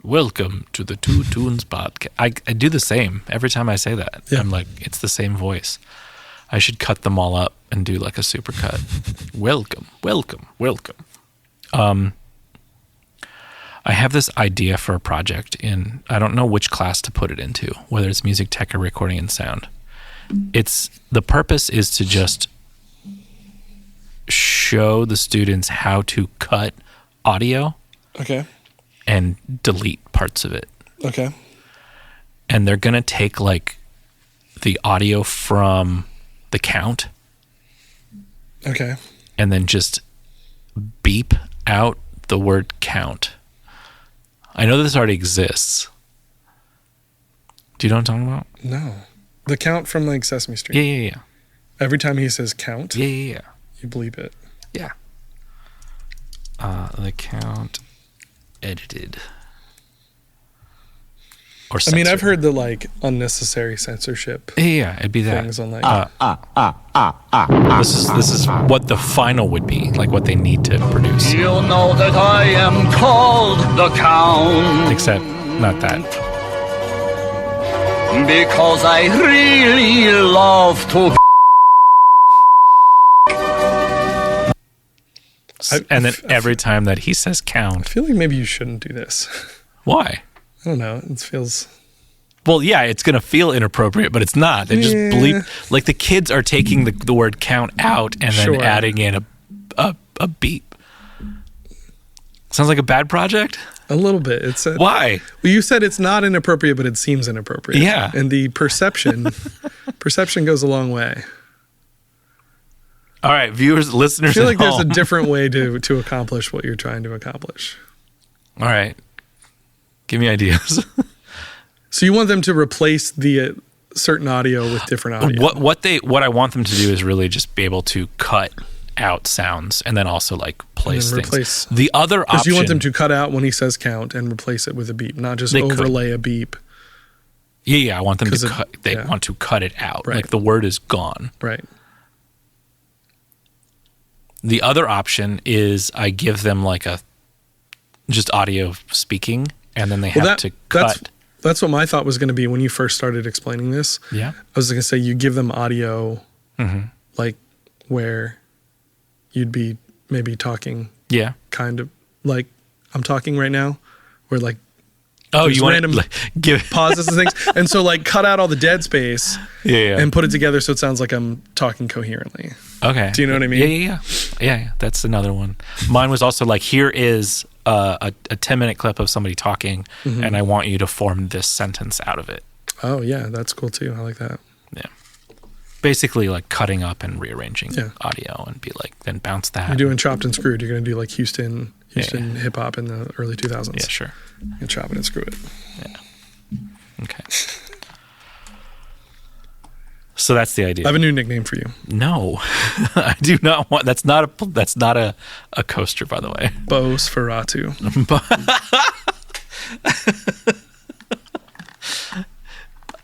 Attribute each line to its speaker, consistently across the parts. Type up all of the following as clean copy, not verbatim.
Speaker 1: Welcome to the Two Tunes podcast. I do the same every time I say that.
Speaker 2: Yeah.
Speaker 1: I'm like, it's the same voice. I should cut them all up and do like a super cut. Welcome. I have this idea for a project I don't know which class to put it into, whether it's music tech or recording and sound. The purpose is to just show the students how to cut audio.
Speaker 2: Okay.
Speaker 1: And delete parts of it.
Speaker 2: Okay.
Speaker 1: And they're going to take like the audio from the count.
Speaker 2: Okay.
Speaker 1: And then just beep out the word count. I know this already exists. Do you know what I'm talking about?
Speaker 2: No. The count from like Sesame Street.
Speaker 1: Yeah.
Speaker 2: Every time he says count.
Speaker 1: Yeah.
Speaker 2: You bleep it.
Speaker 1: Yeah. The count edited. Or censored.
Speaker 2: I mean, I've heard the like unnecessary censorship.
Speaker 1: Yeah, it'd be that.
Speaker 2: Things on like
Speaker 1: This is what the final would be, like what they need to produce.
Speaker 3: You know that I am called the Count.
Speaker 1: Except not that.
Speaker 3: Because I really love to.
Speaker 1: And then every time that he says
Speaker 2: I
Speaker 1: count.
Speaker 2: feel like maybe you shouldn't do this.
Speaker 1: Why?
Speaker 2: I don't know. It feels.
Speaker 1: Well, yeah, it's going to feel inappropriate, but it's not. They just bleep. Like the kids are taking the word count out and then adding in a beep. Sounds like a bad project?
Speaker 2: A little bit.
Speaker 1: Why?
Speaker 2: Well, you said it's not inappropriate, but it seems inappropriate.
Speaker 1: Yeah.
Speaker 2: And the perception goes a long way.
Speaker 1: All right, viewers, listeners
Speaker 2: I feel
Speaker 1: at
Speaker 2: like there's a
Speaker 1: home.
Speaker 2: different way to accomplish what you're trying to accomplish.
Speaker 1: All right. Give me ideas.
Speaker 2: So you want them to replace the certain audio with different audio.
Speaker 1: What I want them to do is really just be able to cut out sounds and then also like place things. The other option,
Speaker 2: because you want them to cut out when he says count and replace it with a beep, not just overlay a beep.
Speaker 1: Yeah, I want them to cut. They want to cut it out.
Speaker 2: Right.
Speaker 1: Like the word is gone.
Speaker 2: Right.
Speaker 1: The other option is I give them like just audio speaking, and then they have to cut.
Speaker 2: That's what my thought was going to be when you first started explaining this.
Speaker 1: Yeah.
Speaker 2: I was going to say you give them audio, like where you'd be maybe talking.
Speaker 1: Yeah.
Speaker 2: Kind of like I'm talking right now, where like
Speaker 1: you want
Speaker 2: random
Speaker 1: give
Speaker 2: pauses and things, and so like cut out all the dead space.
Speaker 1: Yeah.
Speaker 2: And put it together so it sounds like I'm talking coherently.
Speaker 1: Okay.
Speaker 2: Do you know what I mean?
Speaker 1: Yeah. That's another one. Mine was also like, here is a 10-minute clip of somebody talking, and I want you to form this sentence out of it.
Speaker 2: Oh, yeah. That's cool, too. I like that.
Speaker 1: Yeah. Basically, like cutting up and rearranging
Speaker 2: Yeah.
Speaker 1: audio and be like, then bounce that.
Speaker 2: You're doing chopped and screwed. You're going to do like Houston hip-hop in the early 2000s.
Speaker 1: Yeah, sure.
Speaker 2: And chop it and screw it.
Speaker 1: Yeah. Okay. So that's the idea.
Speaker 2: I have a new nickname for you.
Speaker 1: No, I do not want. That's not a coaster, by the way.
Speaker 2: Bosferatu.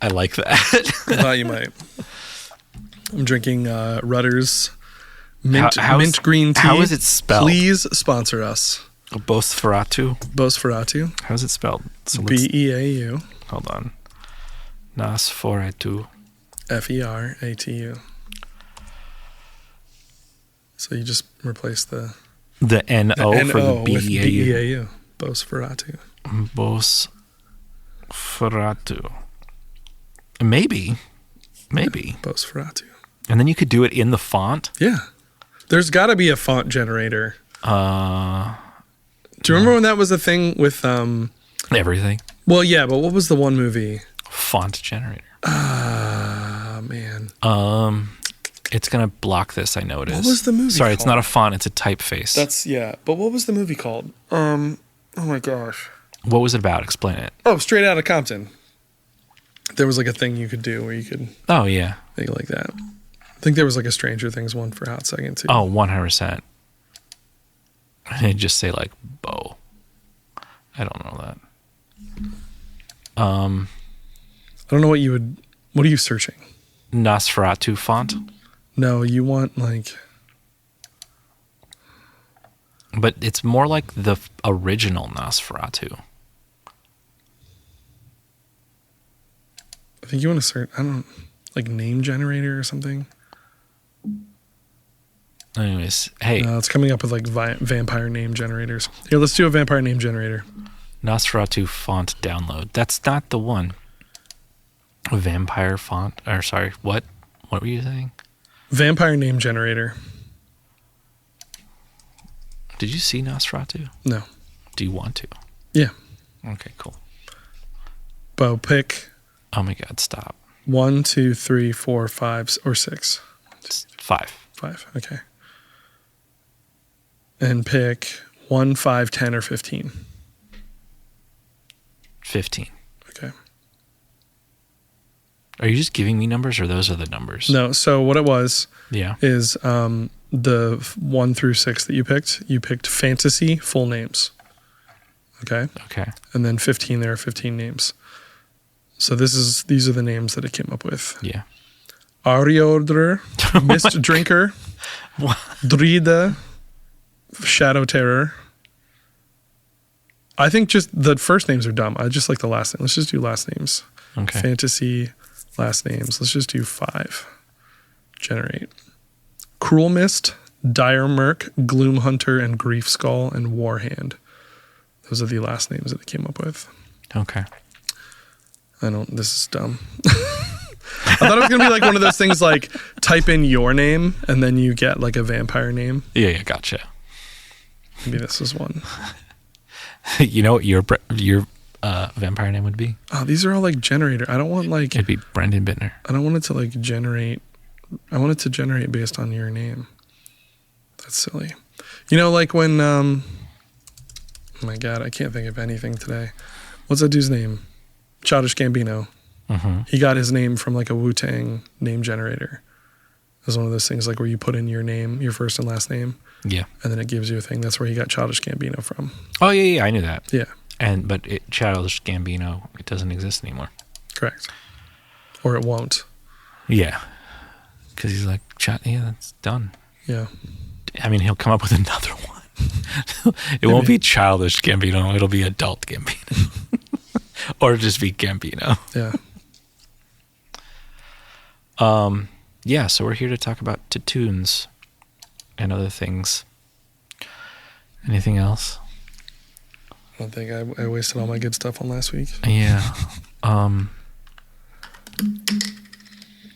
Speaker 1: I like that.
Speaker 2: I thought you might. I'm drinking Rutter's mint green tea.
Speaker 1: How is it spelled?
Speaker 2: Please sponsor us.
Speaker 1: Bosferatu.
Speaker 2: Bosferatu.
Speaker 1: How's it spelled? So
Speaker 2: Beau.
Speaker 1: Hold on. Nosferatu.
Speaker 2: Feratu. So you just replace the
Speaker 1: N-O for the
Speaker 2: with
Speaker 1: B-E-A-U.
Speaker 2: Beau. Bosferatu.
Speaker 1: Bosferatu. Maybe.
Speaker 2: Bosferatu.
Speaker 1: And then you could do it in the font.
Speaker 2: Yeah. There's got to be a font generator. Do you remember when that was a thing with
Speaker 1: everything?
Speaker 2: Well, yeah, but what was the one movie?
Speaker 1: Font generator.
Speaker 2: Man.
Speaker 1: It's gonna block this. I know it is.
Speaker 2: What was the movie
Speaker 1: Sorry, it's
Speaker 2: called?
Speaker 1: not a font. It's a typeface.
Speaker 2: But what was the movie called? Oh my gosh.
Speaker 1: What was it about? Explain it.
Speaker 2: Oh, Straight Outta Compton. There was like a thing you could do where you could
Speaker 1: Oh yeah.
Speaker 2: make it like that. I think there was like a Stranger Things one for a hot second too.
Speaker 1: Oh, 100%. And just say like Bo. I don't know that.
Speaker 2: I don't know what you would. What are you searching?
Speaker 1: Nosferatu font.
Speaker 2: No, you want like.
Speaker 1: But it's more like the original Nosferatu.
Speaker 2: I think you want to search, I don't know, like name generator or something.
Speaker 1: Anyways, hey.
Speaker 2: No, it's coming up with like vampire name generators. Here, let's do a vampire name generator.
Speaker 1: Nosferatu font download. That's not the one. Vampire font. Or sorry, what? What were you saying?
Speaker 2: Vampire name generator.
Speaker 1: Did you see Nosferatu?
Speaker 2: No.
Speaker 1: Do you want to?
Speaker 2: Yeah.
Speaker 1: Okay, cool.
Speaker 2: Bo, pick.
Speaker 1: Oh my God, stop.
Speaker 2: 1, 2, 3, 4, 5, or 6.
Speaker 1: It's 5.
Speaker 2: 5. Okay. And pick 1, 5, 10, or 15.
Speaker 1: 15.
Speaker 2: Okay.
Speaker 1: Are you just giving me numbers, or those are the numbers?
Speaker 2: No. So what it was is the 1 through 6 that you picked fantasy full names. Okay.
Speaker 1: Okay.
Speaker 2: And then 15, there are 15 names. So these are the names that it came up with.
Speaker 1: Yeah.
Speaker 2: Ariodr, Mist Drinker, Druida, Shadow Terror. I think just the first names are dumb. I just like the last name. Let's just do last names.
Speaker 1: Okay.
Speaker 2: Fantasy last names. Let's just do 5. Generate. Cruel Mist, Dire Merc, Gloom Hunter, and Grief Skull, and Warhand. Those are the last names that they came up with.
Speaker 1: Okay.
Speaker 2: This is dumb. I thought it was going to be like one of those things like type in your name and then you get like a vampire name.
Speaker 1: Yeah, gotcha.
Speaker 2: Maybe this is one.
Speaker 1: You know what your vampire name would be?
Speaker 2: Oh, these are all like generator. I don't want like...
Speaker 1: It'd be Brendan Bittner.
Speaker 2: I don't want it to like generate... I want it to generate based on your name. That's silly. You know, like when... oh my God, I can't think of anything today. What's that dude's name? Childish Gambino.
Speaker 1: Mm-hmm.
Speaker 2: He got his name from like a Wu-Tang name generator. It was one of those things like where you put in your name, your first and last name.
Speaker 1: Yeah.
Speaker 2: And then it gives you a thing. That's where he got Childish Gambino from.
Speaker 1: Oh, yeah, I knew that.
Speaker 2: Yeah.
Speaker 1: But Childish Gambino, it doesn't exist anymore.
Speaker 2: Correct. Or it won't.
Speaker 1: Yeah. Because he's like, that's done.
Speaker 2: Yeah.
Speaker 1: I mean, he'll come up with another one. It won't be Childish Gambino. It'll be Adult Gambino. Or just be Gambino.
Speaker 2: Yeah.
Speaker 1: Yeah, so we're here to talk about tattoos and other things. Anything else?
Speaker 2: I don't think I wasted all my good stuff on last week.
Speaker 1: Yeah.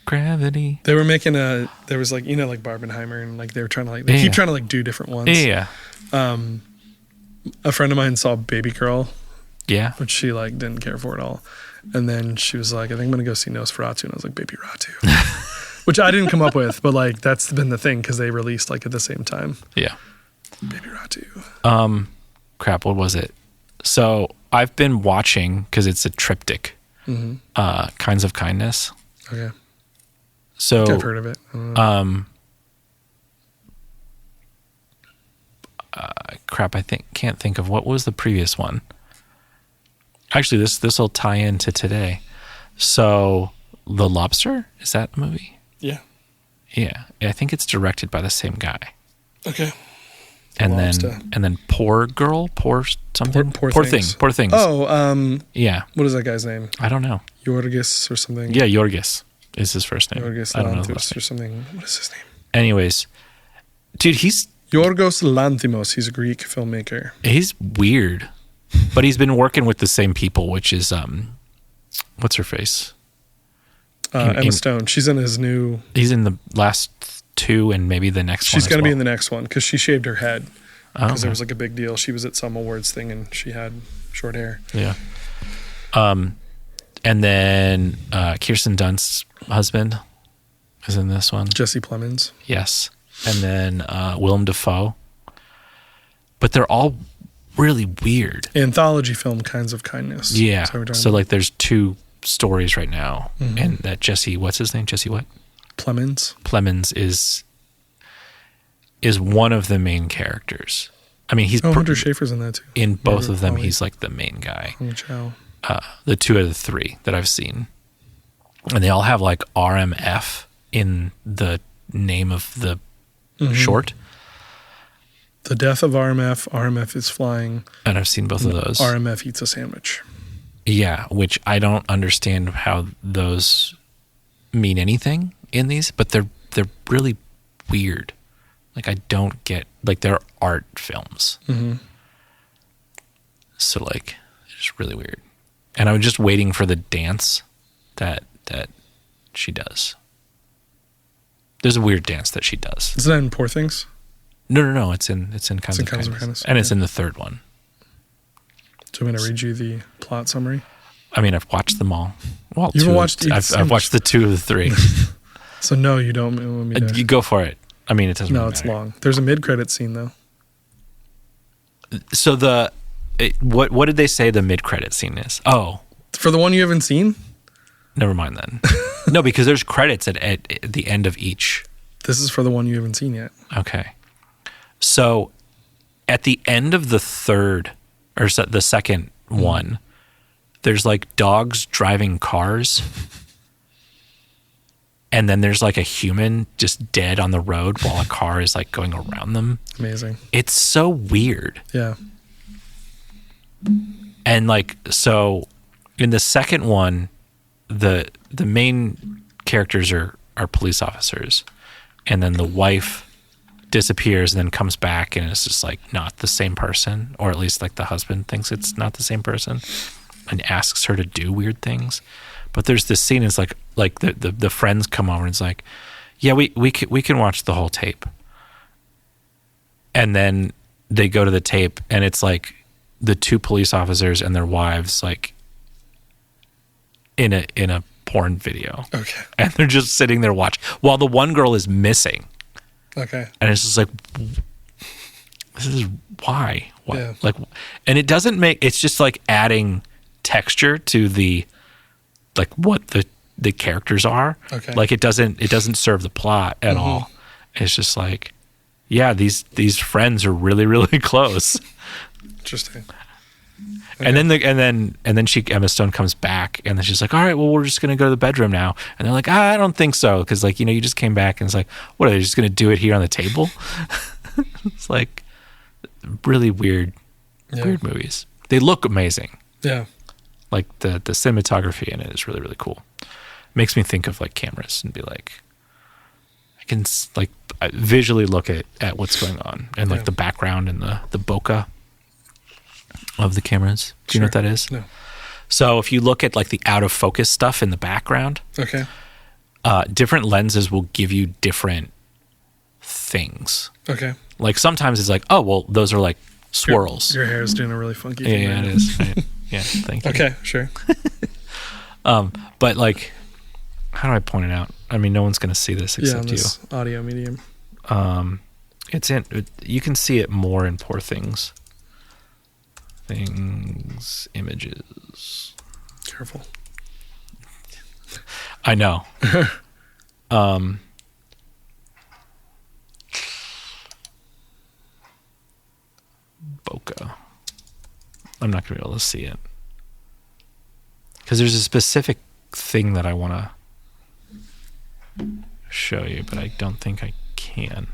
Speaker 1: Gravity.
Speaker 2: They were making there was like, you know, like Barbenheimer, and like they were trying to like, they keep trying to like do different ones.
Speaker 1: Yeah.
Speaker 2: A friend of mine saw Baby Girl.
Speaker 1: Yeah.
Speaker 2: Which she like didn't care for at all. And then she was like, I think I'm going to go see Nosferatu. And I was like, Baby Ratu. Which I didn't come up with, but like that's been the thing because they released like at the same time.
Speaker 1: Yeah.
Speaker 2: Baby Ratu.
Speaker 1: Crap, what was it? So I've been watching, because it's a triptych, Kinds of Kindness.
Speaker 2: Okay.
Speaker 1: So
Speaker 2: I think I've heard of it.
Speaker 1: Crap, can't think of what was the previous one. Actually, this will tie into today. So, The Lobster, is that a movie?
Speaker 2: Yeah.
Speaker 1: Yeah, I think it's directed by the same guy.
Speaker 2: Okay.
Speaker 1: And then Poor Girl, Poor something,
Speaker 2: Poor Things.
Speaker 1: Poor Things.
Speaker 2: Oh,
Speaker 1: yeah.
Speaker 2: What is that guy's name?
Speaker 1: I don't know.
Speaker 2: Yorgos or something.
Speaker 1: Yeah, Yorgos is his first name.
Speaker 2: Yorgos
Speaker 1: I don't know the last
Speaker 2: Lanthimos or something. What is his name?
Speaker 1: Anyways, dude, he's
Speaker 2: Yorgos Lanthimos. He's a Greek filmmaker.
Speaker 1: He's weird, but he's been working with the same people, which is what's her face?
Speaker 2: Emma Stone. She's in his new.
Speaker 1: He's in the last 2 and maybe the next one.
Speaker 2: She's going to be in the next one because she shaved her head because
Speaker 1: okay.
Speaker 2: There was like a big deal. She was at some awards thing and she had short hair.
Speaker 1: Yeah. And then Kirsten Dunst's husband is in this one.
Speaker 2: Jesse Plemons.
Speaker 1: Yes. And then Willem Dafoe. But they're all really weird.
Speaker 2: Anthology film, Kinds of Kindness.
Speaker 1: Yeah. So like there's 2 stories right now. Mm-hmm. And that Jesse, what's his name? Jesse what? Plemons is one of the main characters. I mean, he's
Speaker 2: Hunter Schafer's in that too.
Speaker 1: In both of them, he's like the main guy. The 2 of the 3 that I've seen, and they all have like RMF in the name of the short.
Speaker 2: The Death of RMF. RMF is flying,
Speaker 1: and I've seen both of those.
Speaker 2: RMF eats a sandwich.
Speaker 1: Yeah, which I don't understand how those mean anything in these, but they're really weird. Like, I don't get, like, they're art films.
Speaker 2: Mm-hmm.
Speaker 1: So, like, it's really weird. And I was just waiting for the dance that she does. There's a weird dance that she does.
Speaker 2: Is that in Poor Things?
Speaker 1: No. It's in Kinds of Kindness. And it's in the third one.
Speaker 2: Do you want me to read you the plot summary?
Speaker 1: I mean, I've watched them all. Well,
Speaker 2: I've
Speaker 1: watched the 2 of the 3.
Speaker 2: So no, you don't want me to.
Speaker 1: You go for it. I mean, it doesn't
Speaker 2: No,
Speaker 1: really
Speaker 2: it's
Speaker 1: matter.
Speaker 2: long. There's a mid-credit scene though.
Speaker 1: So what did they say the mid-credit scene is? Oh,
Speaker 2: For the one you haven't seen?
Speaker 1: never mind then. No, because there's credits at the end of each.
Speaker 2: This is for the one you haven't seen yet.
Speaker 1: Okay. So at the end of the third, or the second one, there's like dogs driving cars. And then there's like a human just dead on the road while a car is like going around them.
Speaker 2: Amazing.
Speaker 1: It's so weird.
Speaker 2: Yeah.
Speaker 1: And like, so in the second one, the main characters are police officers, and then the wife disappears and then comes back, and it's just like not the same person, or at least like the husband thinks it's not the same person and asks her to do weird things. But there's this scene, it's like the friends come over and it's like, yeah, we can watch the whole tape. And then they go to the tape and it's like the 2 police officers and their wives like in a porn video.
Speaker 2: Okay.
Speaker 1: And they're just sitting there watching while the one girl is missing.
Speaker 2: Okay.
Speaker 1: And it's just like, this is why?
Speaker 2: Yeah.
Speaker 1: Like, and it doesn't make, it's just like adding texture to the, like what the characters are.
Speaker 2: Okay.
Speaker 1: Like it doesn't serve the plot at all. It's just like, yeah, these friends are really, really close.
Speaker 2: Interesting.
Speaker 1: Okay. And then Emma Stone comes back and then she's like, all right, well, we're just going to go to the bedroom now. And they're like, I don't think so. Cause like, you just came back and it's like, what are they just going to do it here on the table? It's like really weird movies. They look amazing.
Speaker 2: Yeah.
Speaker 1: Like the cinematography in it is really, really cool. Makes me think of like cameras and be like, I can like visually look at what's going on and like the background and the bokeh of the cameras. Do you know what that is?
Speaker 2: No.
Speaker 1: So if you look at like the out of focus stuff in the background,
Speaker 2: Okay.
Speaker 1: Different lenses will give you different things.
Speaker 2: Okay.
Speaker 1: Like sometimes it's like, oh, well, those are like swirls.
Speaker 2: Your hair is doing a really funky thing.
Speaker 1: Yeah,
Speaker 2: right
Speaker 1: it
Speaker 2: now.
Speaker 1: is. Right. Yeah, thank you.
Speaker 2: Okay, sure.
Speaker 1: But like, how do I point it out? I mean, no one's going to see this
Speaker 2: On
Speaker 1: except you.
Speaker 2: this audio medium.
Speaker 1: You can see it more in Poor Things. Images.
Speaker 2: Careful.
Speaker 1: I know. Bokeh. I'm not going to be able to see it. Because there's a specific thing that I want to show you, but I don't think I can.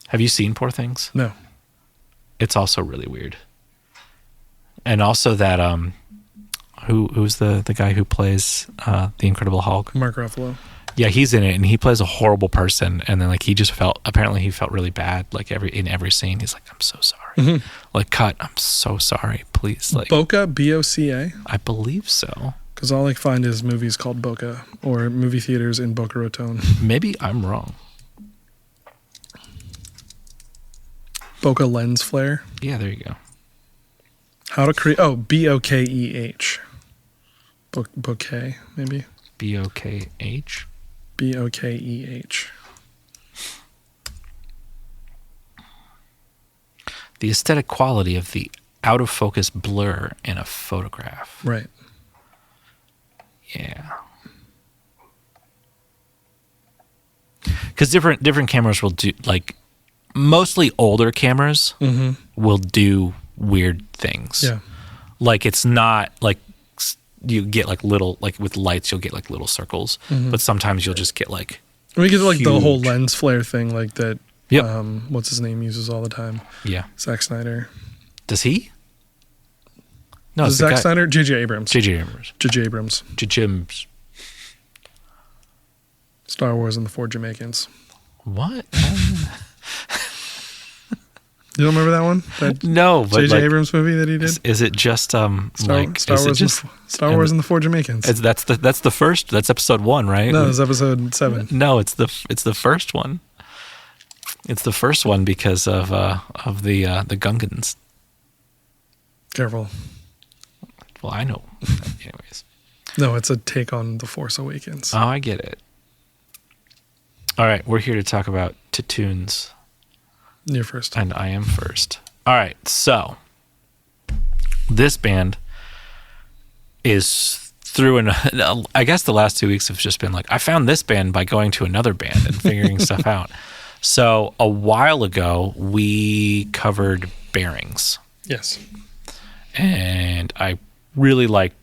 Speaker 1: Have you seen Poor Things?
Speaker 2: No.
Speaker 1: It's also really weird. And also that who's the guy who plays the Incredible Hulk?
Speaker 2: Mark Ruffalo.
Speaker 1: Yeah, he's in it and he plays a horrible person, and then like he felt really bad like in every scene. He's like, I'm so sorry.
Speaker 2: Mm-hmm.
Speaker 1: Like, cut, I'm so sorry. Please, like
Speaker 2: Boca, B-O-C-A?
Speaker 1: I believe so.
Speaker 2: Because all I find is movies called Boca or movie theaters in Boca Raton.
Speaker 1: Maybe I'm wrong.
Speaker 2: Boca lens flare.
Speaker 1: Yeah, there you go.
Speaker 2: How to create? Oh, B-O-K-E-H. Bouquet, maybe.
Speaker 1: BOKH.
Speaker 2: B-O-K-E-H.
Speaker 1: The aesthetic quality of the out of focus blur in a photograph.
Speaker 2: Right.
Speaker 1: Yeah. Because different cameras will do, like, mostly older cameras will do weird things.
Speaker 2: Yeah.
Speaker 1: Like, it's not like you get like little, like with lights, you'll get like little circles, but sometimes you'll just get like.
Speaker 2: We get like the whole
Speaker 1: huge-
Speaker 2: lens flare thing, like that.
Speaker 1: Yep.
Speaker 2: What's his name uses all the time?
Speaker 1: Yeah.
Speaker 2: Zack Snyder.
Speaker 1: Does he? No, it's
Speaker 2: Zack Snyder? J.J. Abrams.
Speaker 1: J.J. Abrams.
Speaker 2: J.J. Abrams.
Speaker 1: Jims.
Speaker 2: Star Wars and the Four Jamaicans.
Speaker 1: What?
Speaker 2: You don't remember that one? That
Speaker 1: No, but
Speaker 2: J.J. Abrams movie that he did?
Speaker 1: Is it just
Speaker 2: Star Wars and the Four Jamaicans.
Speaker 1: That's the first. That's episode 1, right?
Speaker 2: No, it's episode 7.
Speaker 1: No, it's the first one. It's the first one because of the Gungans.
Speaker 2: Careful.
Speaker 1: Well, I know. Anyways.
Speaker 2: No, it's a take on The Force Awakens.
Speaker 1: Oh, I get it. All right, we're here to talk about Tatoons.
Speaker 2: You're first.
Speaker 1: And I am first. All right, so this band is through I guess the last 2 weeks have just been like, I found this band by going to another band and figuring stuff out. So a while ago, we covered Bearings.
Speaker 2: Yes.
Speaker 1: And I really liked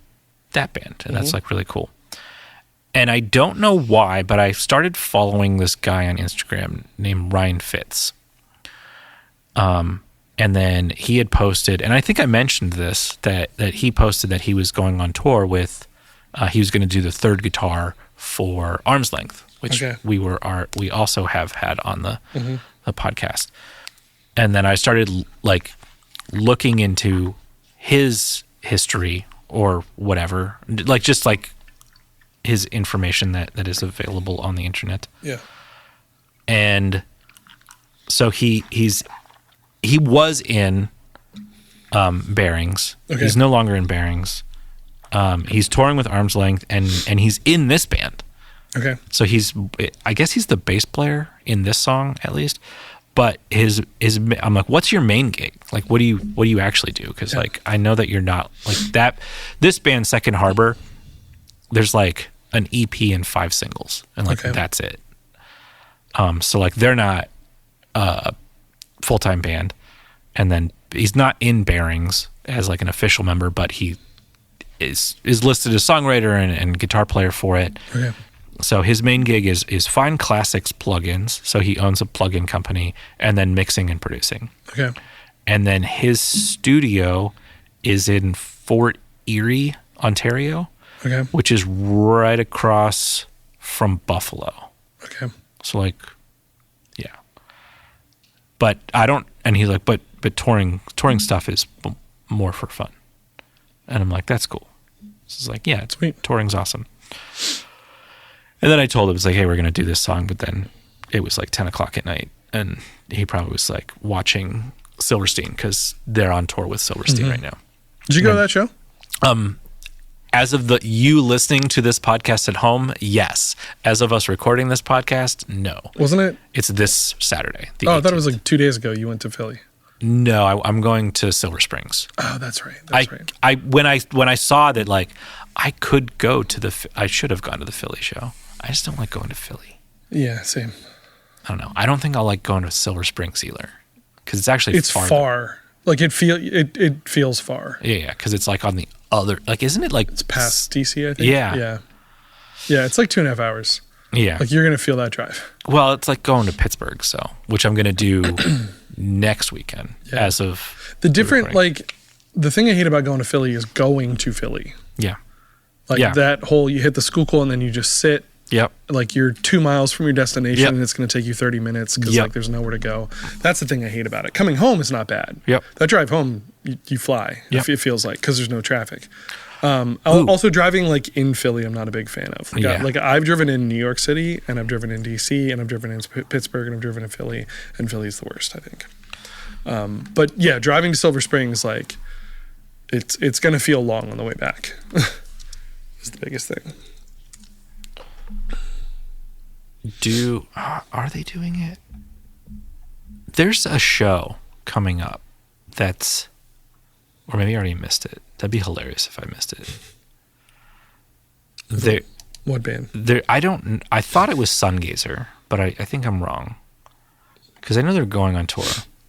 Speaker 1: that band, and that's like really cool. And I don't know why, but I started following this guy on Instagram named Ryan Fitz. And then he had posted, and I think I mentioned this, that he posted that he was going on tour with, he was going to do the third guitar for Arm's Length, which we also have had on the podcast. And then I started like looking into his history or whatever, like just like his information that is available on the internet.
Speaker 2: Yeah.
Speaker 1: And so he was in Bearings. Okay. He's no longer in Bearings. He's touring with Arm's Length, and he's in this band.
Speaker 2: Okay.
Speaker 1: So I guess he's the bass player in this song at least. But I'm like, what's your main gig? Like, what do you actually do? Because like, I know that you're not like that. This band, Second Harbour, there's like an EP and 5 singles, and like that's it. So like they're not a full-time band, and then he's not in Bearings as like an official member, but he is listed as songwriter and guitar player for it.
Speaker 2: Okay.
Speaker 1: So his main gig is Fine Classics plugins. So he owns a plugin company, and then mixing and producing.
Speaker 2: Okay.
Speaker 1: And then his studio is in Fort Erie, Ontario.
Speaker 2: Okay.
Speaker 1: Which is right across from Buffalo.
Speaker 2: Okay.
Speaker 1: So like, yeah. But I don't, and he's like, but touring stuff is more for fun. And I'm like, that's cool. So it's like, yeah,
Speaker 2: sweet.
Speaker 1: Touring's awesome. And then I told him, it's like, hey, we're going to do this song. But then it was like 10 o'clock at night. And he probably was like watching Silverstein because they're on tour with Silverstein right now.
Speaker 2: Did you go to that show?
Speaker 1: As of you listening to this podcast at home, yes. As of us recording this podcast, no.
Speaker 2: Wasn't it?
Speaker 1: It's this Saturday.
Speaker 2: I thought it was like 2 days ago you went to Philly.
Speaker 1: No, I'm going to Silver Springs.
Speaker 2: Oh, that's right. That's
Speaker 1: right. When I saw that, like, I could go to I should have gone to the Philly show. I just don't like going to Philly.
Speaker 2: Yeah, same.
Speaker 1: I don't know. I don't think I'll like going to Silver Springs either, because it's actually
Speaker 2: far. Like it feels far.
Speaker 1: Yeah, because it's like on the other. Like, isn't it like
Speaker 2: it's past DC? I think.
Speaker 1: Yeah.
Speaker 2: It's like 2.5 hours.
Speaker 1: Yeah,
Speaker 2: like you're gonna feel that drive.
Speaker 1: Well, it's like going to Pittsburgh, which I'm gonna do next weekend. Yeah. As of
Speaker 2: the different, like the thing I hate about going to Philly is going to Philly.
Speaker 1: Yeah,
Speaker 2: like that whole you hit the Schuylkill and then you just sit.
Speaker 1: Yep.
Speaker 2: Like you're 2 miles from your destination and it's going to take you 30 minutes because like there's nowhere to go. That's the thing I hate about it. Coming home is not bad.
Speaker 1: Yep.
Speaker 2: That drive home, you fly. Yep. It feels like because there's no traffic. Also driving like in Philly, I'm not a big fan of. Like I've driven in New York City and I've driven in DC and I've driven in Pittsburgh and I've driven in Philly, and Philly's the worst, I think. But yeah, driving to Silver Springs, like it's going to feel long on the way back. Is the biggest thing.
Speaker 1: Are they doing it? There's a show coming up or maybe I already missed it. That'd be hilarious if I missed it.
Speaker 2: What band?
Speaker 1: I thought it was Sungazer, but I think I'm wrong. Because I know they're going on tour.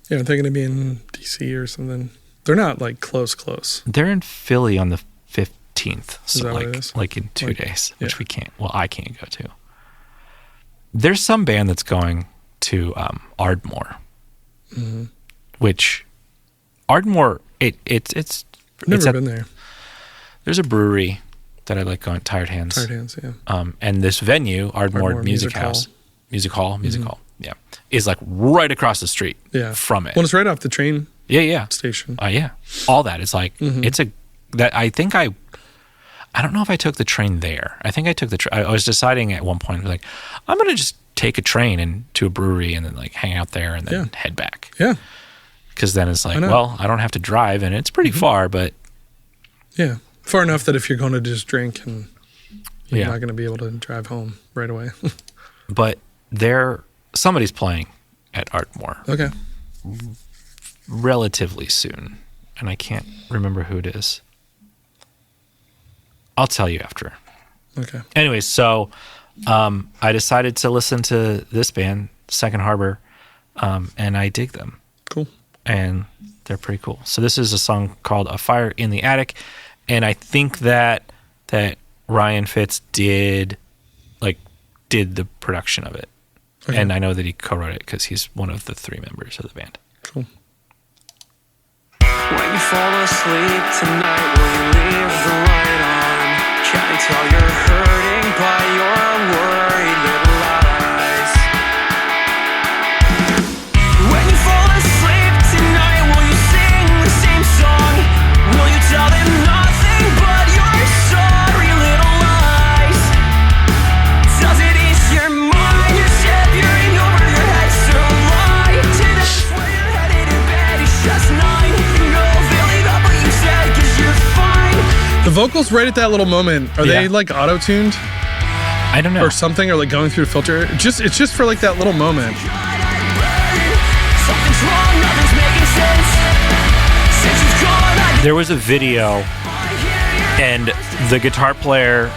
Speaker 2: Yeah, they're going to be in DC or something. They're not like close.
Speaker 1: They're in Philly on the 15th. So
Speaker 2: is that what it is?
Speaker 1: Like in 2 days, which I can't go to. There's some band that's going to Ardmore, which Ardmore it's
Speaker 2: Never been there.
Speaker 1: There's a brewery that I like going, Tired Hands.
Speaker 2: Tired Hands, yeah.
Speaker 1: And this venue, Ardmore Music House, Music Hall, yeah, is like right across the street from it.
Speaker 2: Well, it's right off the train station.
Speaker 1: Yeah. All that. It's like, I don't know if I took the train there. I think I took the train. I was deciding at one point, like, I'm going to just take a train into a brewery and then like hang out there and then head back.
Speaker 2: Yeah.
Speaker 1: Because then it's like, well, I don't have to drive and it's pretty far, but.
Speaker 2: Yeah. Far enough that if you're going to just drink and you're not going to be able to drive home right away.
Speaker 1: But somebody's playing at Ardmore.
Speaker 2: Okay.
Speaker 1: Relatively soon. And I can't remember who it is. I'll tell you after.
Speaker 2: Okay.
Speaker 1: Anyways, so I decided to listen to this band, Second Harbour, and I dig them.
Speaker 2: Cool. And
Speaker 1: they're pretty cool. So this is a song called A Fire in the Attic, and I think that Ryan Fitz did the production of it. Okay. And I know that he co-wrote it because he's one of the 3 members of the band.
Speaker 2: Cool.
Speaker 4: When you fall asleep tonight, will you leave the light on? Can't tell you're hurting by your worried little eyes. When you fall asleep tonight, will you sing the same song? Will you tell them nothing but your sorry little lies? Does it ease your mind? You're shivering over your head, so lie to them where you're headed in bed. It's just 9.
Speaker 2: The vocals right at that little moment, are they like auto-tuned?
Speaker 1: I don't know.
Speaker 2: Or something, or like going through a filter? It's just for like that little moment.
Speaker 1: There was a video and the guitar player,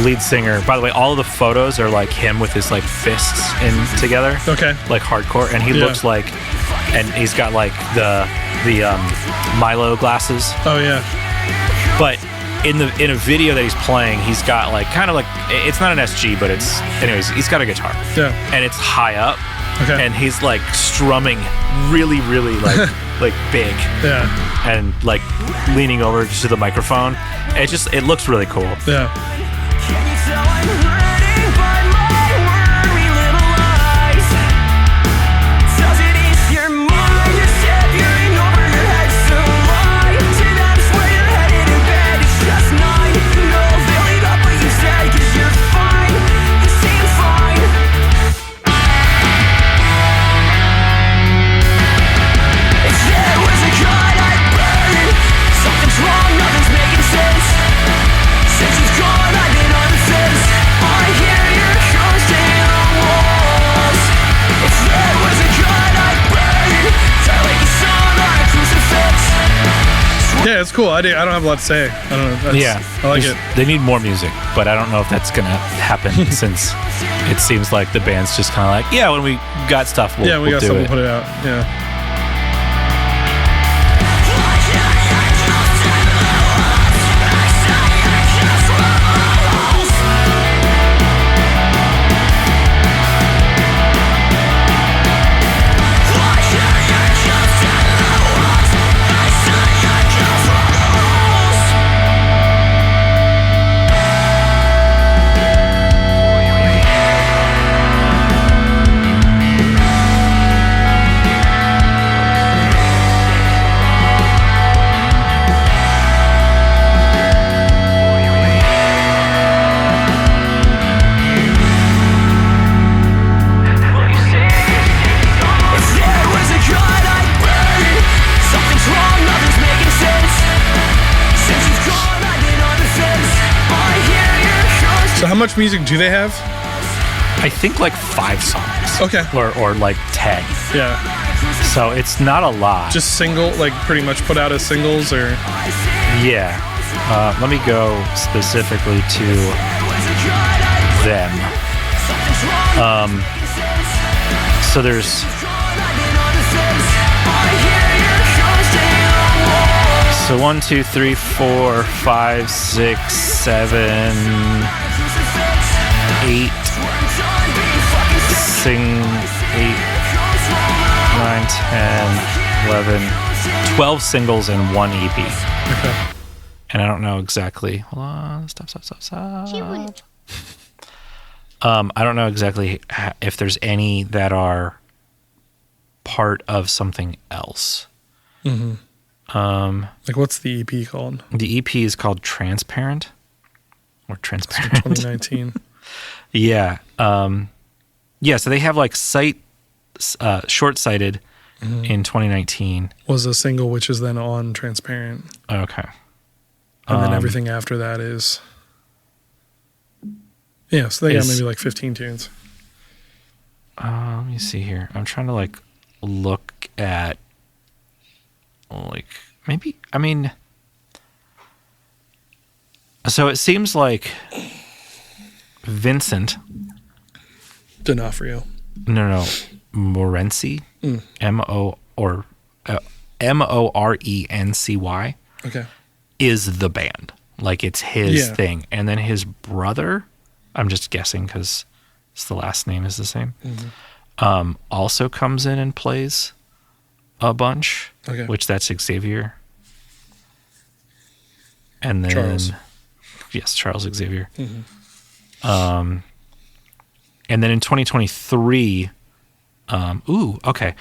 Speaker 1: lead singer, by the way, all of the photos are like him with his like fists in together.
Speaker 2: Okay.
Speaker 1: Like hardcore. And he looks like, and he's got like the Milo glasses.
Speaker 2: Oh yeah.
Speaker 1: But in a video that he's playing, he's got like kind of like, it's not an SG, but it's, anyways, he's got a guitar.
Speaker 2: Yeah.
Speaker 1: And it's high up.
Speaker 2: Okay.
Speaker 1: And he's like strumming really, really like like big.
Speaker 2: Yeah.
Speaker 1: And like leaning over to the microphone. It looks really cool.
Speaker 2: Yeah. Yeah, it's cool. I don't have a lot to say. I don't know. I like it.
Speaker 1: They need more music, but I don't know if that's gonna happen since it seems like the band's just kind of like, yeah, when we got stuff, we'll do it.
Speaker 2: We'll put it out. Yeah. So how much music do they have?
Speaker 1: I think like 5 songs.
Speaker 2: Okay.
Speaker 1: Or like 10.
Speaker 2: Yeah.
Speaker 1: So it's not a lot.
Speaker 2: Just single, like pretty much put out as singles, or?
Speaker 1: Yeah. Let me go specifically to them. So there's... So 1, 2, 3, 4, 5, 6, 7, 8, 9, 10, 11, 12 singles and 1 EP.
Speaker 2: Okay.
Speaker 1: And I don't know exactly. Hold on. Stop. I don't know exactly if there's any that are part of something else.
Speaker 2: Like, what's the EP called?
Speaker 1: The EP is called Transparent. Or Transparent.
Speaker 2: 2019.
Speaker 1: Yeah. Yeah, so they have like Short-Sighted in 2019.
Speaker 2: Was a single, which is then on Transparent.
Speaker 1: Okay.
Speaker 2: And then everything after that is... Yeah, so they got maybe like 15 tunes.
Speaker 1: Let me see here. I'm trying to like look at like maybe, I mean, so it seems like Vincent
Speaker 2: D'Onofrio.
Speaker 1: No, Morency, Morency,
Speaker 2: Okay.
Speaker 1: is the band. Like it's his
Speaker 2: Yeah.
Speaker 1: thing. And then his brother, I'm just guessing because the last name is the same, also comes in and plays a bunch,
Speaker 2: Okay.
Speaker 1: which that's Xavier. And then,
Speaker 2: Charles.
Speaker 1: Yes, Charles Xavier. And then in 2023, okay.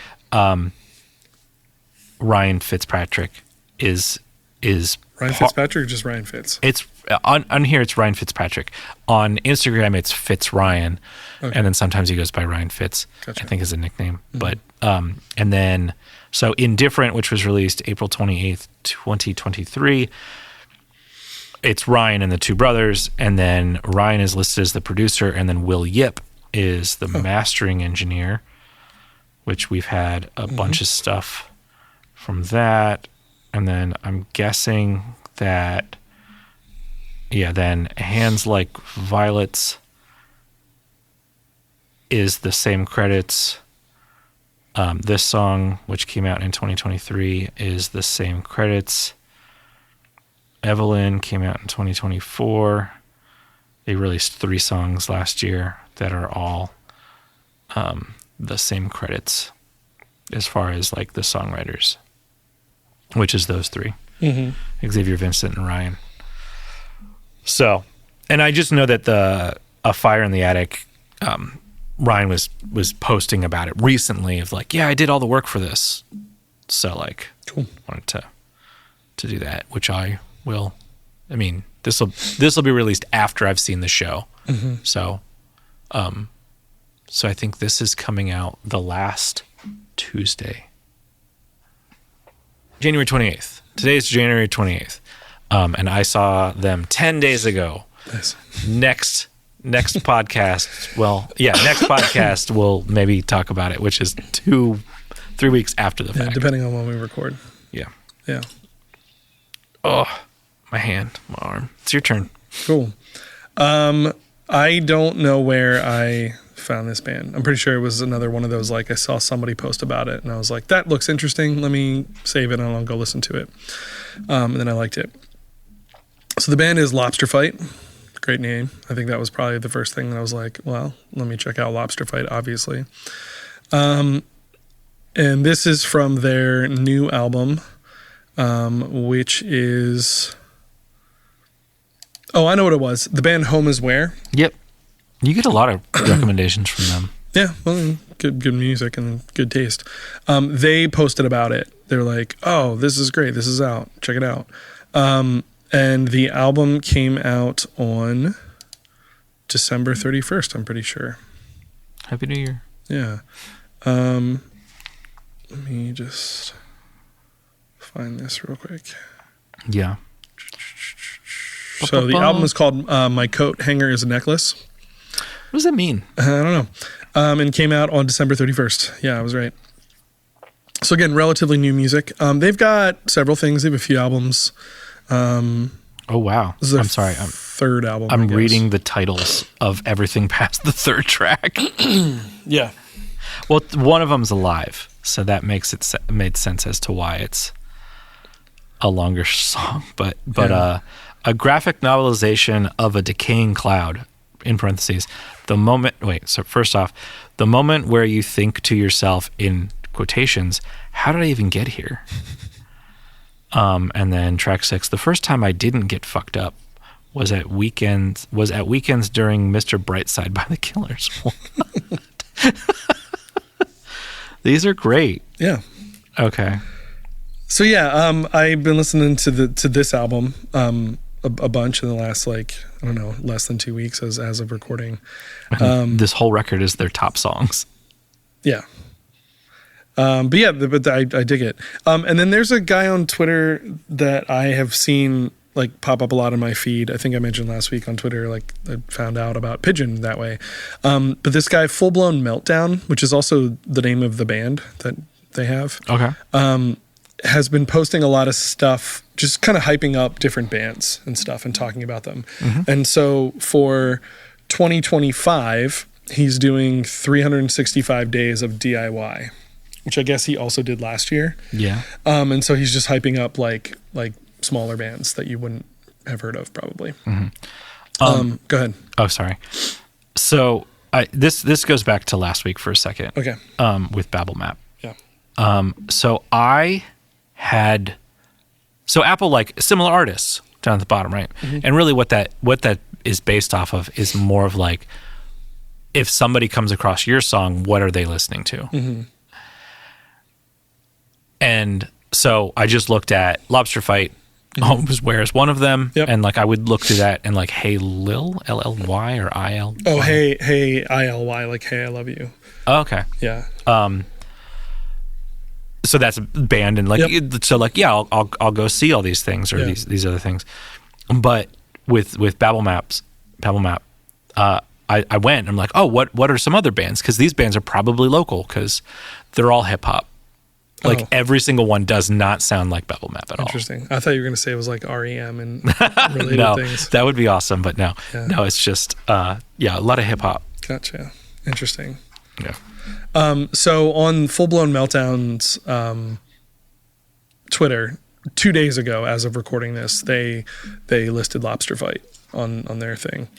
Speaker 1: Ryan Fitzpatrick is
Speaker 2: Ryan Fitzpatrick or just Ryan Fitz?
Speaker 1: It's on here. It's Ryan Fitzpatrick. On Instagram, it's Fitz Ryan, and then sometimes he goes by Ryan Fitz.
Speaker 2: Gotcha.
Speaker 1: I think is a nickname. But and then so Indifferent, which was released April 28th, 2023. It's Ryan and the two brothers, and then Ryan is listed as the producer, and then Will Yip is the mastering engineer, which we've had a bunch of stuff from that. And then I'm guessing that, then Hands Like Violets is the same credits. This song, which came out in 2023, is the same credits. Evelyn came out in 2024. They released 3 songs last year that are all the same credits as far as like the songwriters, which is those 3. Xavier, Vincent, and Ryan. So, and I just know that A Fire in the Attic, Ryan was posting about it recently of like, yeah, I did all the work for this. So like, wanted to do that, which I will. I mean, this will be released after I've seen the show. So, so I think this is coming out the last Tuesday. January 28th. Today is January 28th. And I saw them 10 days ago.
Speaker 2: Nice.
Speaker 1: Next podcast. Well, yeah, next podcast we'll maybe talk about it, which is 2-3 weeks after the fact.
Speaker 2: Depending on when we record.
Speaker 1: Yeah.
Speaker 2: Yeah.
Speaker 1: Oh, my hand, my arm. It's your turn.
Speaker 2: Cool. I don't know where I found this band. I'm pretty sure it was another one of those, like I saw somebody post about it and I was like, that looks interesting. Let me save it and I'll go listen to it. And then I liked it. So the band is Lobsterfight. Great name. I think that was probably the first thing that I was like, well, let me check out Lobsterfight, obviously. And this is from their new album, which is... Oh, I know what it was. The band Home Is Where.
Speaker 1: Yep. You get a lot of recommendations from them.
Speaker 2: Yeah, well, good music and good taste. They posted about it. They're like, oh, this is great. This is out. Check it out. And the album came out on December 31st, I'm pretty sure.
Speaker 1: Happy New Year.
Speaker 2: Yeah. Let me just find this real quick.
Speaker 1: Yeah.
Speaker 2: So the album is called My Coat Hanger is a Necklace.
Speaker 1: What does that mean?
Speaker 2: I don't know. And came out on December 31st. Yeah, I was right. So again, relatively new music. They've got several things. They have a few albums.
Speaker 1: Oh, wow.
Speaker 2: This is their
Speaker 1: I'm sorry.
Speaker 2: third album.
Speaker 1: I'm reading the titles of everything past the third track.
Speaker 2: Yeah.
Speaker 1: Well, one of them's alive, so that made sense as to why it's a longer song. But
Speaker 2: Yeah.
Speaker 1: A graphic novelization of a decaying cloud, in parentheses, so first off, the moment where you think to yourself, in quotations, how did I even get here? And then track 6, the first time I didn't get fucked up was at weekends during Mr. Brightside by the Killers. These are great.
Speaker 2: Yeah.
Speaker 1: Okay.
Speaker 2: So yeah, I've been listening to this album a bunch in the last, like, I don't know, less than 2 weeks as of recording.
Speaker 1: This whole record is their top songs.
Speaker 2: Yeah. But I dig it. And then there's a guy on Twitter that I have seen like pop up a lot in my feed. I think I mentioned last week on Twitter, like I found out about Pigeon that way. But this guy, Full Blown Meltdown, which is also the name of the band that they have.
Speaker 1: Okay.
Speaker 2: Has been posting a lot of stuff, just kind of hyping up different bands and stuff and talking about them. Mm-hmm. And so for 2025, he's doing 365 days of DIY, which I guess he also did last year.
Speaker 1: Yeah.
Speaker 2: And so he's just hyping up like smaller bands that you wouldn't have heard of probably. Mm-hmm. Go ahead.
Speaker 1: Oh, sorry. So this goes back to last week for a second.
Speaker 2: Okay.
Speaker 1: With Babel Map.
Speaker 2: Yeah.
Speaker 1: So Apple, like similar artists down at the bottom, right? Mm-hmm. And really what that is based off of is more of like, if somebody comes across your song, what are they listening to? Mm-hmm. And so I just looked at Lobsterfight, was Where's one of them, yep. And like I would look through that and like Hey Lil, L-L-Y or I-L?
Speaker 2: Oh, hey I-L-Y, like Hey I Love You.
Speaker 1: Oh, okay.
Speaker 2: Yeah.
Speaker 1: So that's a band, and like, yep. So like, yeah, I'll go see all these things or these other things. But with Babel Map, I went. I'm like, oh, what are some other bands? Because these bands are probably local because they're all hip hop. Like every single one does not sound like Babel Map at all.
Speaker 2: Interesting. I thought you were going to say it was like REM and related
Speaker 1: no,
Speaker 2: things.
Speaker 1: That would be awesome, but no, it's just a lot of hip hop.
Speaker 2: Gotcha. Interesting.
Speaker 1: Yeah.
Speaker 2: So on Full Blown Meltdown's Twitter 2 days ago, as of recording this, they listed Lobsterfight on their thing,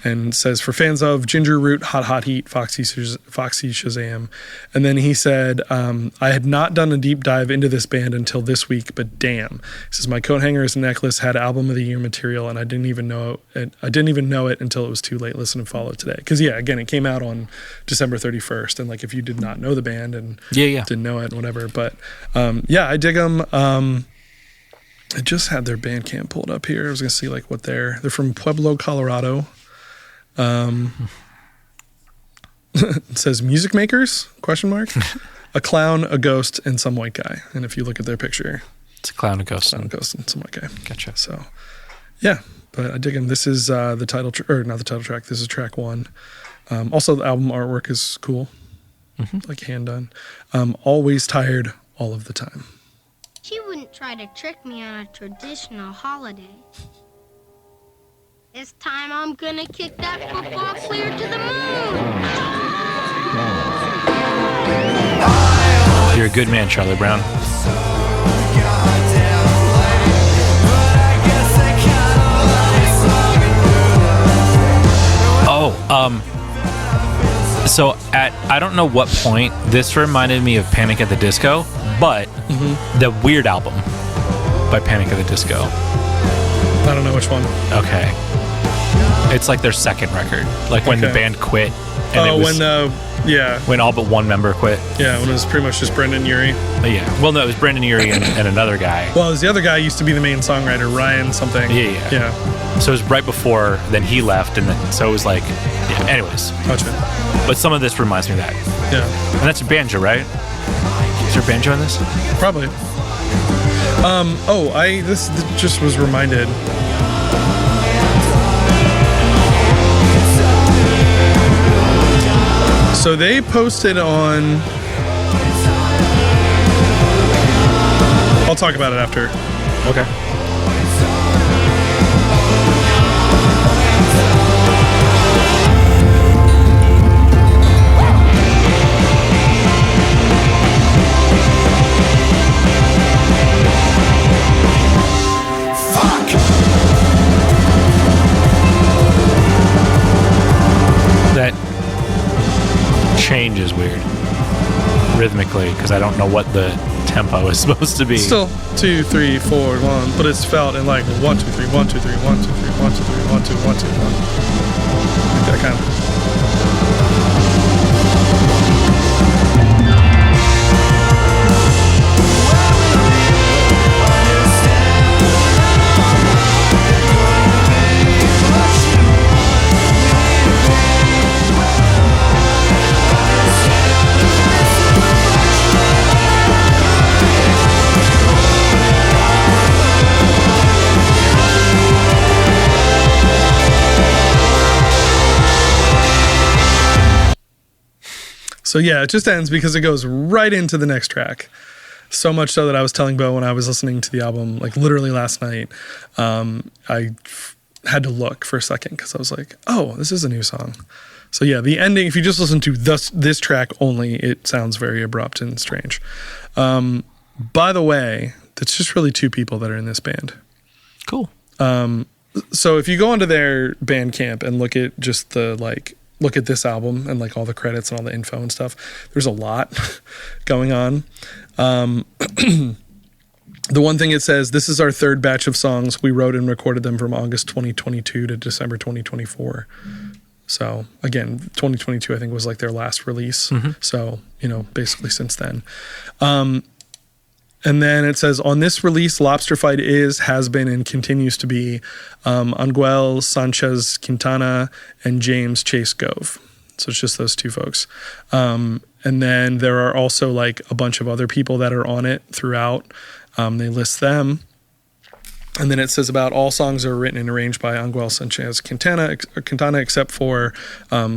Speaker 2: and says for fans of Ginger Root, Hot Heat, Foxy Shazam. And then he said, I had not done a deep dive into this band until this week, but damn. He says my coat hangers and necklace had album of the year material, and I didn't even know it until it was too late. Listen and follow today. Because again, it came out on December 31st, and like if you did not know the band and didn't know it and whatever, but I dig them. I just had their Bandcamp pulled up here. I was going to see like what they're from Pueblo, Colorado. It says music makers, ? A clown, a ghost, and some white guy. And if you look at their picture,
Speaker 1: it's a clown, a ghost,
Speaker 2: and some white guy.
Speaker 1: Gotcha.
Speaker 2: So, yeah, but I dig them. This is the title, not the title track. This is track 1. Also, the album artwork is cool, like hand done. Always tired, all of the time.
Speaker 5: She wouldn't try to trick me on a traditional holiday. This time I'm gonna kick that football clear to the moon.
Speaker 1: You're a good man, Charlie Brown. So I don't know what point this reminded me of Panic at the Disco, but the Weird album by Panic at the Disco.
Speaker 2: I don't know which one.
Speaker 1: Okay. It's like their second record. Like when the band quit. And when all but one member quit.
Speaker 2: Yeah, when it was pretty much just Brendan Urie.
Speaker 1: Yeah. Well, no, it was Brendan Urie and another guy.
Speaker 2: Well, it was the other guy used to be the main songwriter, Ryan something.
Speaker 1: Yeah. So it was right before then he left, and then so it was like, anyways.
Speaker 2: Gotcha.
Speaker 1: But some of this reminds me of that.
Speaker 2: Yeah.
Speaker 1: And that's a banjo, right? Is there a banjo in this?
Speaker 2: Probably. This just was reminded. So they posted on. I'll talk about it after.
Speaker 1: Okay. That change is weird rhythmically because I don't know what the tempo is supposed to be.
Speaker 2: Still 2, 3, 4, 1, but it's felt in like 1, 2, 3, 1, 2, 3, 1, 2, 3, 1, 2, 3, 1, 2, 1, 2, 1. Like that kind of. So yeah, it just ends because it goes right into the next track. So much so that I was telling Bo when I was listening to the album, like literally last night, I had to look for a second because I was like, oh, this is a new song. So yeah, the ending, if you just listen to this track only, it sounds very abrupt and strange. By the way, it's just really 2 people that are in this band.
Speaker 1: Cool.
Speaker 2: So if you go onto their Bandcamp and look at just look at this album and like all the credits and all the info and stuff, there's a lot going on. The one thing it says, this is our 3rd batch of songs. We wrote and recorded them from August 2022 to December 2024. So again, 2022, I think, was like their last release. Mm-hmm. So, basically since then. And then it says, on this release, Lobsterfight has been, and continues to be Angel Sanchez Quintana and James Chase Gove. So it's just those 2 folks. And then there are also like a bunch of other people that are on it throughout. They list them. And then it says about all songs are written and arranged by Angel Sanchez Quintana except for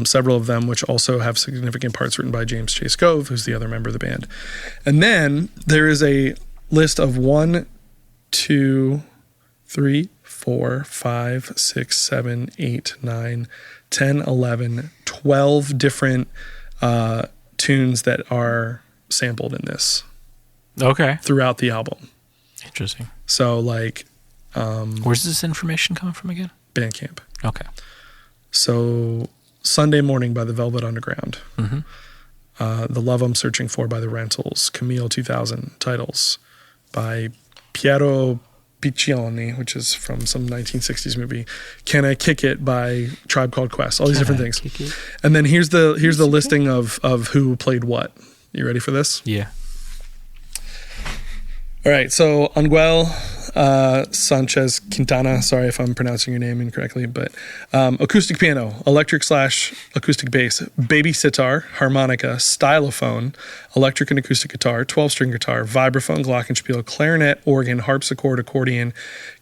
Speaker 2: several of them, which also have significant parts written by James Chase Gove, who's the other member of the band. And then there is a list of 1, 2, 3, 4, 5, 6, 7, 8, 9, 10, 11, 12 different tunes that are sampled in this.
Speaker 1: Okay.
Speaker 2: Throughout the album.
Speaker 1: Interesting.
Speaker 2: So like...
Speaker 1: where's this information coming from again?
Speaker 2: Bandcamp.
Speaker 1: Okay.
Speaker 2: So Sunday Morning by the Velvet Underground.
Speaker 1: Mm-hmm.
Speaker 2: The Love I'm Searching For by the Rentals. Camille 2000 titles by Piero Piccioni, which is from some 1960s movie. Can I Kick It by Tribe Called Quest. All these different things. And then here's the listing of who played what. You ready for this?
Speaker 1: Yeah.
Speaker 2: All right, so Angel Sanchez Quintana, sorry if I'm pronouncing your name incorrectly, but acoustic piano, electric/acoustic bass, baby sitar, harmonica, stylophone, electric and acoustic guitar, 12-string guitar, vibraphone, glockenspiel, clarinet, organ, harpsichord, accordion,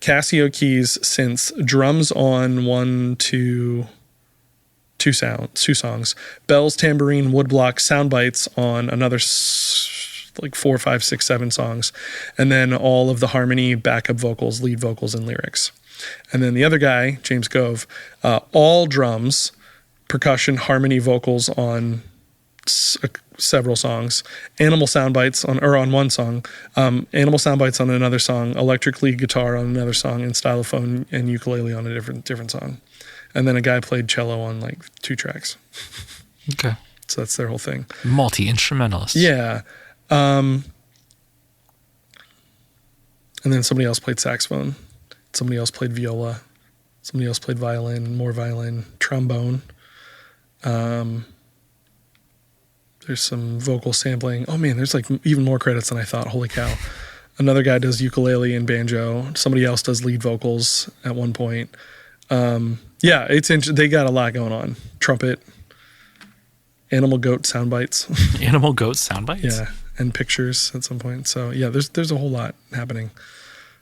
Speaker 2: Casio keys, synths, drums on two songs, bells, tambourine, woodblock, sound bites on another like 4, 5, 6, 7 songs, and then all of the harmony, backup vocals, lead vocals, and lyrics. And then the other guy, James Gove, all drums, percussion, harmony, vocals on several songs, animal sound bites on one song, animal sound bites on another song, electric lead guitar on another song, and stylophone and ukulele on a different song. And then a guy played cello on like 2 tracks.
Speaker 1: Okay.
Speaker 2: So that's their whole thing.
Speaker 1: Multi-instrumentalist.
Speaker 2: Yeah. And then somebody else played saxophone. Somebody else played viola. Somebody else played violin, more violin, trombone. There's some vocal sampling. Oh man, there's like even more credits than I thought. Holy cow. Another guy does ukulele and banjo. Somebody else does lead vocals at one point. Yeah, they got a lot going on. Trumpet, animal goat sound bites.
Speaker 1: Animal goat sound bites?
Speaker 2: Yeah. And pictures at some point. So yeah, there's a whole lot happening.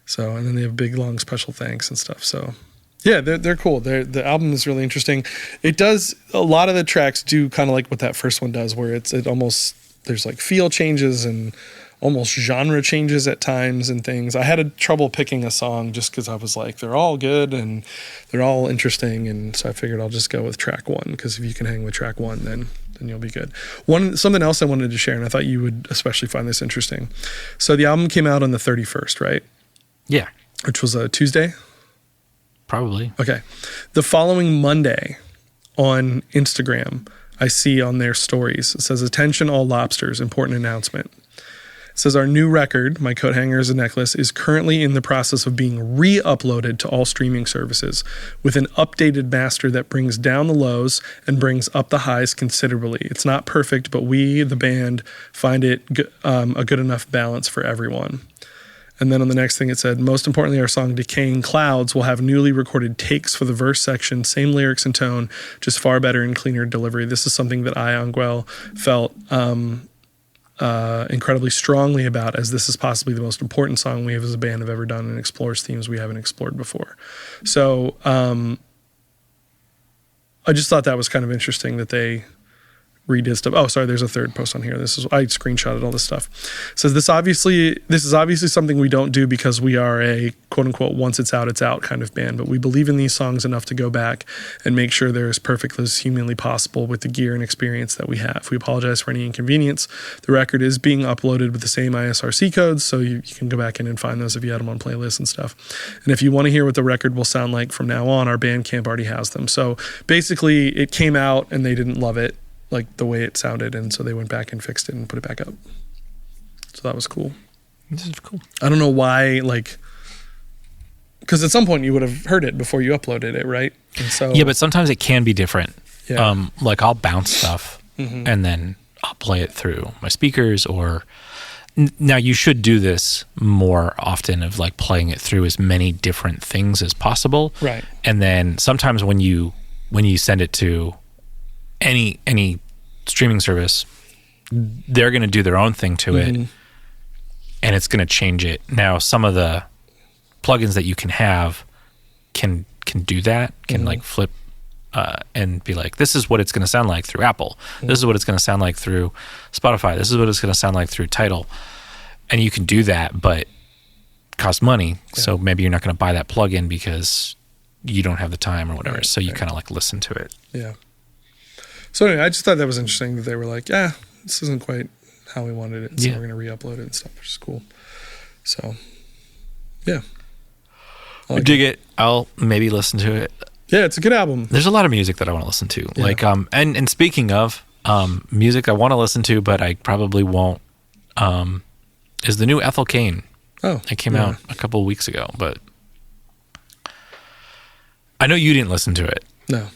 Speaker 2: So, and then they have big long special thanks and stuff. So yeah, they're cool. The album is really interesting. It does, a lot of the tracks do kind of like what that first one does, where it almost, there's like feel changes and almost genre changes at times and things. I had trouble picking a song just because I was like, they're all good and they're all interesting. And so I figured I'll just go with track 1, because if you can hang with track 1, then you'll be good. Something else I wanted to share, and I thought you would especially find this interesting. So the album came out on the 31st, right?
Speaker 1: Yeah.
Speaker 2: Which was a Tuesday?
Speaker 1: Probably.
Speaker 2: Okay. The following Monday on Instagram, I see on their stories, it says, "Attention all lobsters, important announcement." says our new record, My Coat Hanger is a Necklace, is currently in the process of being re-uploaded to all streaming services with an updated master that brings down the lows and brings up the highs considerably. It's not perfect, but we, the band, find it a good enough balance for everyone. And then on the next thing it said, most importantly, our song Decaying Clouds will have newly recorded takes for the verse section, same lyrics and tone, just far better and cleaner delivery. This is something that I, Anguel, felt incredibly strongly about, as this is possibly the most important song we have as a band have ever done and explores themes we haven't explored before. So I just thought that was kind of interesting that they redid stuff. Oh, sorry, there's a third post on here. I screenshotted all this stuff. It says this is obviously something we don't do because we are a quote unquote once it's out kind of band, but we believe in these songs enough to go back and make sure they're as perfect as humanly possible with the gear and experience that we have. We apologize for any inconvenience. The record is being uploaded with the same ISRC codes, so you can go back in and find those if you had them on playlists and stuff. And if you want to hear what the record will sound like from now on, our Bandcamp already has them. So basically it came out and they didn't love it, like the way it sounded, and so they went back and fixed it and put it back up. So that was cool.
Speaker 1: This is cool.
Speaker 2: I don't know why, like, because at some point you would have heard it before you uploaded it, right? And so
Speaker 1: Yeah, but sometimes it can be different.
Speaker 2: Yeah.
Speaker 1: Like I'll bounce stuff and then I'll play it through my speakers, or now you should do this more often, of like playing it through as many different things as possible.
Speaker 2: Right.
Speaker 1: And then sometimes when you send it to any streaming service, they're going to do their own thing to it, and it's going to change it. Now, some of the plugins that you can have can do that, can like flip and be like, this is what it's going to sound like through Apple. This is what it's going to sound like through Spotify. This is what it's going to sound like through Tidal. And you can do that, but it costs money. Yeah. So maybe you're not going to buy that plugin because you don't have the time or whatever. Right, so you kind of like listen to it.
Speaker 2: Yeah. So anyway, I just thought that was interesting that they were like, yeah, this isn't quite how we wanted it, so we're going to re-upload it and stuff, which is cool. So, yeah.
Speaker 1: I dig it. I'll maybe listen to it.
Speaker 2: Yeah, it's a good album.
Speaker 1: There's a lot of music that I want to listen to. Yeah. Like, and speaking of music I want to listen to, but I probably won't, is the new Ethel Cain.
Speaker 2: Oh.
Speaker 1: It came out a couple of weeks ago, but I know you didn't listen to it.
Speaker 2: No.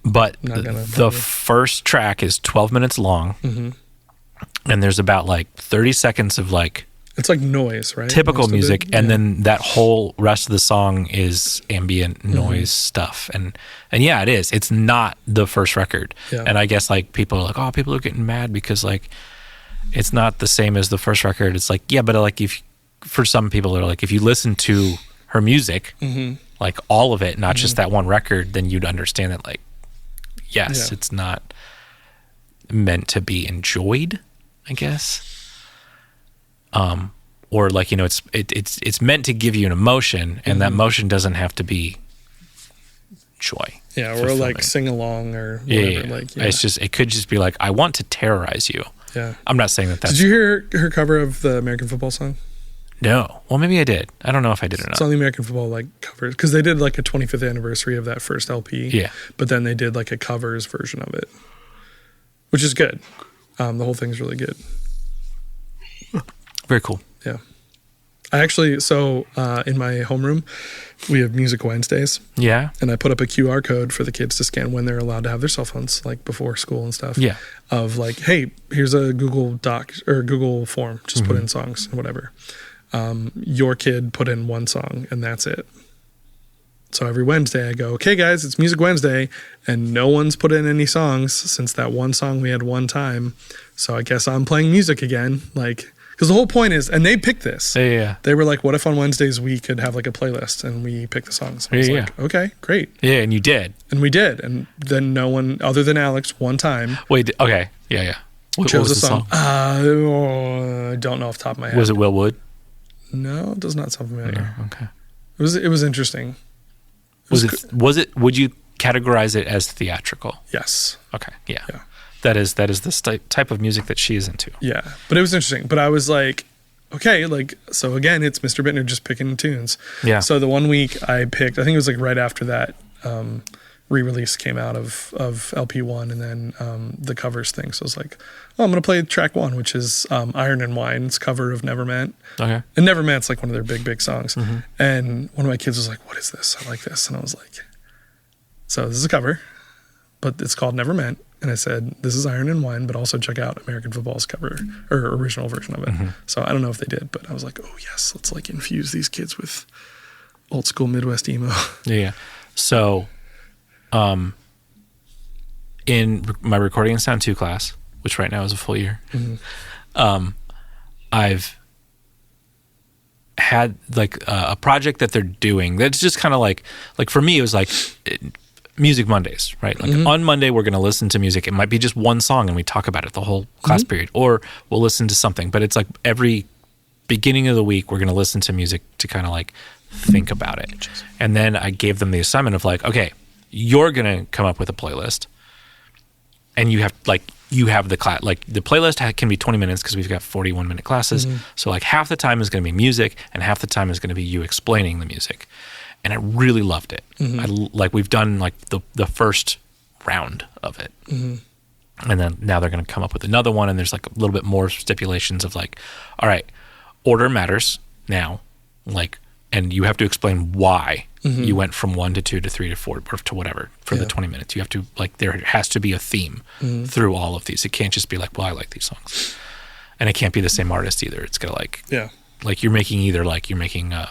Speaker 1: But the first track is 12 minutes long, and there's about like 30 seconds of like,
Speaker 2: it's like noise, right?
Speaker 1: Typical music, and then that whole rest of the song is ambient noise stuff, and yeah, it is. It's not the first record, and I guess like people are like, oh, people are getting mad because like it's not the same as the first record. It's like, yeah, but like if for some people are like, if you listen to her music, like all of it, not just that one record, then you'd understand that like, yes, it's not meant to be enjoyed, I guess. Or like, you know, it's meant to give you an emotion, and that emotion doesn't have to be joy.
Speaker 2: Yeah, or like sing along or whatever. Like,
Speaker 1: it's just, it could just be like, I want to terrorize you.
Speaker 2: Yeah.
Speaker 1: I'm not saying that that's...
Speaker 2: Did you hear her cover of the American football song?
Speaker 1: No. Well, maybe I did. I don't know if I did or not.
Speaker 2: It's on the American football like covers, because they did like a 25th anniversary of that first LP.
Speaker 1: Yeah. But
Speaker 2: then they did like a covers version of it, which is good. The whole thing's really good.
Speaker 1: Very cool.
Speaker 2: Yeah. I actually, in my homeroom, we have Music Wednesdays.
Speaker 1: Yeah.
Speaker 2: And I put up a QR code for the kids to scan when they're allowed to have their cell phones, like before school and stuff.
Speaker 1: Yeah.
Speaker 2: Of like, hey, here's a Google Doc or Google form. Just put in songs and whatever. Your kid put in one song and that's it. So every Wednesday I go, okay guys, it's Music Wednesday, and no one's put in any songs since that one song we had one time. So I guess I'm playing music again. Like, because the whole point is, and they picked this.
Speaker 1: Yeah.
Speaker 2: They were like, what if on Wednesdays we could have like a playlist and we pick the songs? I was like, okay, great.
Speaker 1: Yeah, and you did.
Speaker 2: And we did. And then no one, other than Alex, one time.
Speaker 1: Wait, okay. Yeah. What
Speaker 2: chose
Speaker 1: was
Speaker 2: a song. I don't know off the top of my head.
Speaker 1: Was it Will Wood?
Speaker 2: No, it does not sound familiar.
Speaker 1: No, okay.
Speaker 2: It was interesting.
Speaker 1: Was it? Would you categorize it as theatrical?
Speaker 2: Yes.
Speaker 1: Okay. Yeah. That is the type of music that she is into.
Speaker 2: Yeah, but it was interesting. But I was like, okay, like, so again, it's Mr. Bittner just picking tunes.
Speaker 1: Yeah.
Speaker 2: So the one week I picked, I think it was like right after that re-release came out of LP1 and then the covers thing. So I was like, oh, I'm going to play track 1, which is Iron and Wine's cover of Never Meant.
Speaker 1: Okay.
Speaker 2: And Never Meant's like one of their big songs. And one of my kids was like, what is this? I like this. And I was like, so this is a cover, but it's called Never Meant. And I said, this is Iron and Wine, but also check out American Football's cover or original version of it. So I don't know if they did, but I was like, oh yes, let's like infuse these kids with old school Midwest emo.
Speaker 1: Yeah. So, in my recording and sound 2 class, which right now is a full year, I've had like a project that they're doing that's just kind of like for me, it was like Music Mondays, right? Like on Monday, we're going to listen to music. It might be just one song and we talk about it the whole class period, or we'll listen to something, but it's like every beginning of the week, we're going to listen to music to kind of like think about it. And then I gave them the assignment of like, okay, you're going to come up with a playlist, and you have the class, like the playlist can be 20 minutes because we've got 41-minute classes. So like half the time is going to be music and half the time is going to be you explaining the music. And I really loved it. We've done like the first round of it. And then now they're going to come up with another one, and there's like a little bit more stipulations of like, all right, order matters now, like, and you have to explain why you went from 1 to 2 to 3 to 4 or to whatever for the 20 minutes. You have to, like, there has to be a theme through all of these. It can't just be like, well, I like these songs. And it can't be the same artist either. It's got to like you're making either like you're making a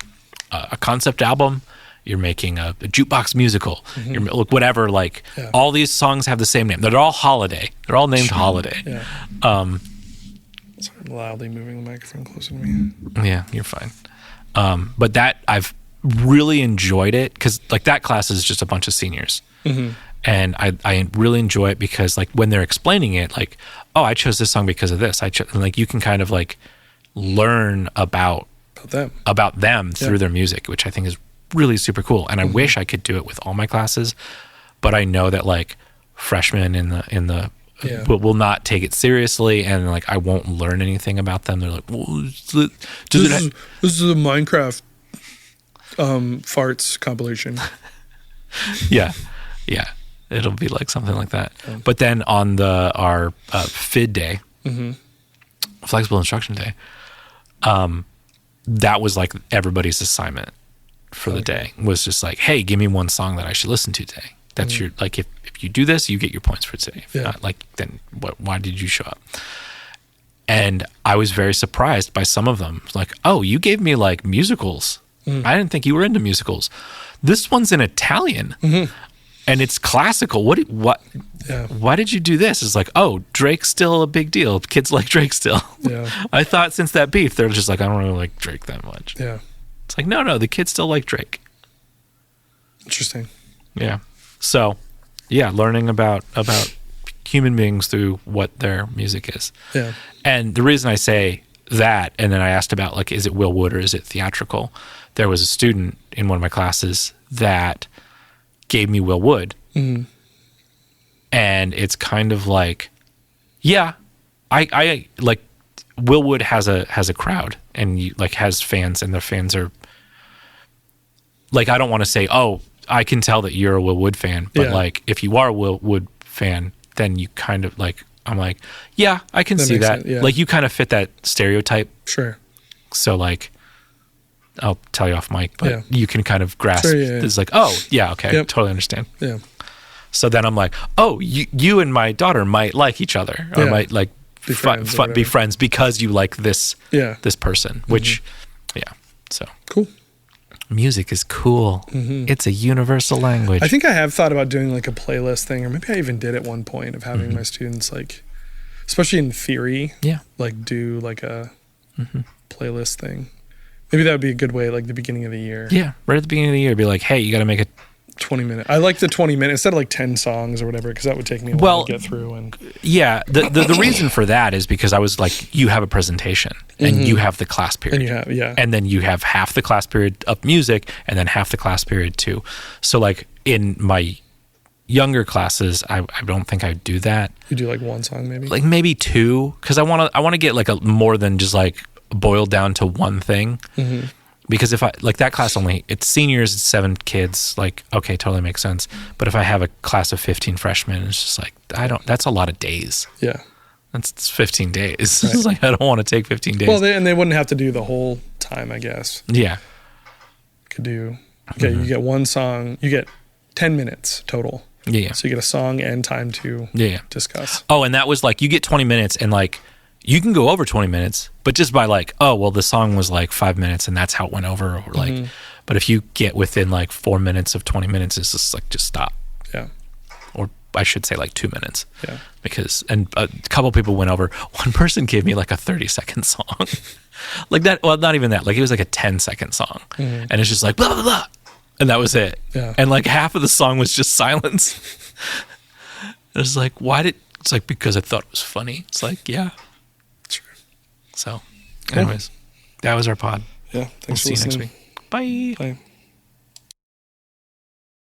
Speaker 1: concept album, you're making a jukebox musical, you're whatever, like all these songs have the same name. They're all Holiday. They're all named Holiday.
Speaker 2: Yeah. Sorry, I'm loudly moving the microphone closer to me.
Speaker 1: Yeah, you're fine. But that I've really enjoyed it because like that class is just a bunch of seniors. And I really enjoy it because like when they're explaining it, like, oh, I chose this song because of this. And like you can kind of like learn about them through their music, which I think is really super cool. And I wish I could do it with all my classes, but I know that like freshmen in the will not take it seriously, and like I won't learn anything about them. They're like, well, this
Speaker 2: is a Minecraft farts compilation.
Speaker 1: yeah, it'll be like something like that. But then on our FID day, flexible instruction day, that was like everybody's assignment for the day was just like, hey, give me one song that I should listen to today. That's your, like, if you do this, you get your points for today. If not, like, then why did you show up? And I was very surprised by some of them. Like, oh, you gave me like musicals. I didn't think you were into musicals. This one's in Italian and it's classical. What? Why did you do this? It's like, oh, Drake's still a big deal. Kids like Drake still. I thought since that beef, they're just like, I don't really like Drake that much. It's like, no, the kids still like Drake.
Speaker 2: Interesting.
Speaker 1: Yeah. So, yeah, learning about human beings through what their music is. Yeah. And the reason I say that, and then I asked about like, is it Will Wood or is it theatrical? There was a student in one of my classes that gave me Will Wood. And it's kind of like, yeah, I like Will Wood has a crowd and like has fans, and their fans are like, I don't want to say, oh, I can tell that you're a Will Wood fan, but like if you are a Will Wood fan, then you kind of like, I'm like, yeah, I can see that. Like you kind of fit that stereotype.
Speaker 2: Sure.
Speaker 1: So like, I'll tell you off mic, but you can kind of grasp. It's like, oh yeah, okay, totally understand. Yeah. So then I'm like, oh, you and my daughter might like each other, or might like be friends because you like this person, which so
Speaker 2: cool.
Speaker 1: Music is cool. It's a universal language.
Speaker 2: I think I have thought about doing like a playlist thing, or maybe I even did at one point, of having my students like, especially in theory, like do like a playlist thing. Maybe that would be a good way, like the beginning of the year.
Speaker 1: Yeah, right at the beginning of the year, be like, hey, you got to make a
Speaker 2: 20-minute. I like the 20 minutes instead of like 10 songs or whatever, because that would take me a while to get through. And
Speaker 1: yeah, the reason for that is because I was like, you have a presentation and you have the class period, and then you have half the class period of music and then half the class period too. So like in my younger classes, I don't think I do that.
Speaker 2: You do like one song maybe,
Speaker 1: like maybe two, because I want to get like a more than just like boiled down to one thing. Because if I like that class only, it's seniors, it's 7 kids. Like, okay, totally makes sense. But if I have a class of 15 freshmen, it's just like that's a lot of days.
Speaker 2: Yeah.
Speaker 1: It's 15 days. It's like I don't want to take 15 days.
Speaker 2: Well, they wouldn't have to do the whole time, I guess.
Speaker 1: Yeah.
Speaker 2: Could do. Okay, you get one song. You get 10 minutes total.
Speaker 1: Yeah.
Speaker 2: So you get a song and time to discuss.
Speaker 1: Oh, and that was like you get 20 minutes and like you can go over 20 minutes, but just by like, oh, well, the song was like 5 minutes and that's how it went over. Or like, but if you get within like 4 minutes of 20 minutes, it's just like, just stop.
Speaker 2: Yeah.
Speaker 1: Or I should say like 2 minutes.
Speaker 2: Yeah.
Speaker 1: Because, and a couple people went over. One person gave me like a 30-second song. Like that, well, not even that. Like it was like a 10-second song. And it's just like, blah, blah, blah. And that was it.
Speaker 2: Yeah.
Speaker 1: And like half of the song was just silence. It was like, it's like, because I thought it was funny. It's like, yeah.
Speaker 2: Sure.
Speaker 1: So, anyways, that was our pod.
Speaker 2: Yeah.
Speaker 1: We'll
Speaker 2: Thanks
Speaker 1: see
Speaker 2: for
Speaker 1: you
Speaker 2: listening.
Speaker 1: next week. Bye.
Speaker 2: Bye.